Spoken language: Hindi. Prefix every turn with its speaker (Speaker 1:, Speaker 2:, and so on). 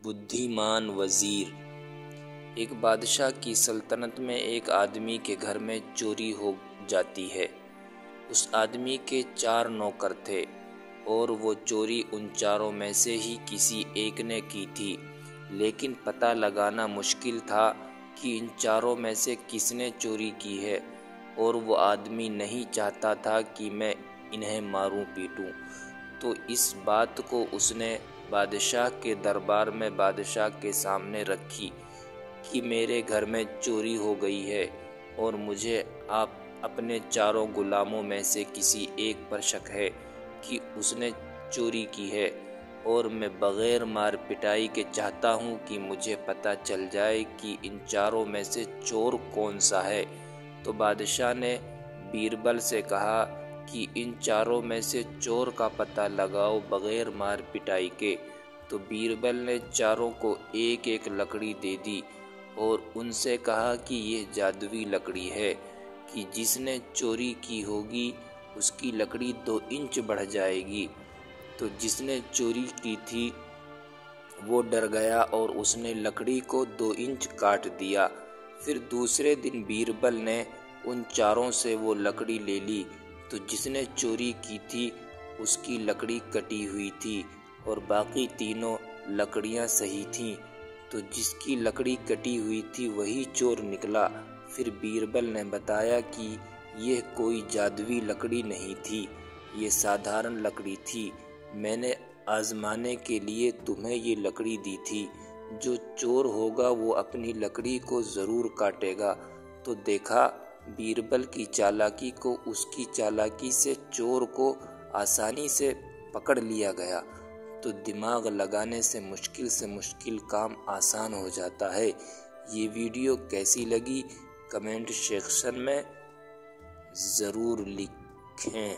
Speaker 1: बुद्धिमान वजीर। एक बादशाह की सल्तनत में एक आदमी के घर में चोरी हो जाती है। उस आदमी के 4 नौकर थे और वो चोरी उन चारों में से ही किसी एक ने की थी, लेकिन पता लगाना मुश्किल था कि इन चारों में से किसने चोरी की है, और वो आदमी नहीं चाहता था कि मैं इन्हें मारूं पीटूं। तो इस बात को उसने बादशाह के दरबार में बादशाह के सामने रखी कि मेरे घर में चोरी हो गई है और मुझे आप अपने चारों गुलामों में से किसी एक पर शक है कि उसने चोरी की है, और मैं बग़ैर मार पिटाई के चाहता हूँ कि मुझे पता चल जाए कि इन चारों में से चोर कौन सा है। तो बादशाह ने बीरबल से कहा कि इन चारों में से चोर का पता लगाओ बग़ैर मार पिटाई के। तो बीरबल ने चारों को एक एक लकड़ी दे दी और उनसे कहा कि ये जादुई लकड़ी है कि जिसने चोरी की होगी उसकी लकड़ी 2 इंच बढ़ जाएगी। तो जिसने चोरी की थी वो डर गया और उसने लकड़ी को 2 इंच काट दिया। फिर दूसरे दिन बीरबल ने उन चारों से वो लकड़ी ले ली। तो जिसने चोरी की थी उसकी लकड़ी कटी हुई थी और बाकी तीनों लकड़ियां सही थीं। तो जिसकी लकड़ी कटी हुई थी वही चोर निकला। फिर बीरबल ने बताया कि यह कोई जादुई लकड़ी नहीं थी, ये साधारण लकड़ी थी। मैंने आजमाने के लिए तुम्हें ये लकड़ी दी थी। जो चोर होगा वो अपनी लकड़ी को ज़रूर काटेगा। तो देखा बीरबल की चालाकी को, उसकी चालाकी से चोर को आसानी से पकड़ लिया गया। तो दिमाग लगाने से मुश्किल काम आसान हो जाता है। ये वीडियो कैसी लगी कमेंट सेक्शन में ज़रूर लिखें।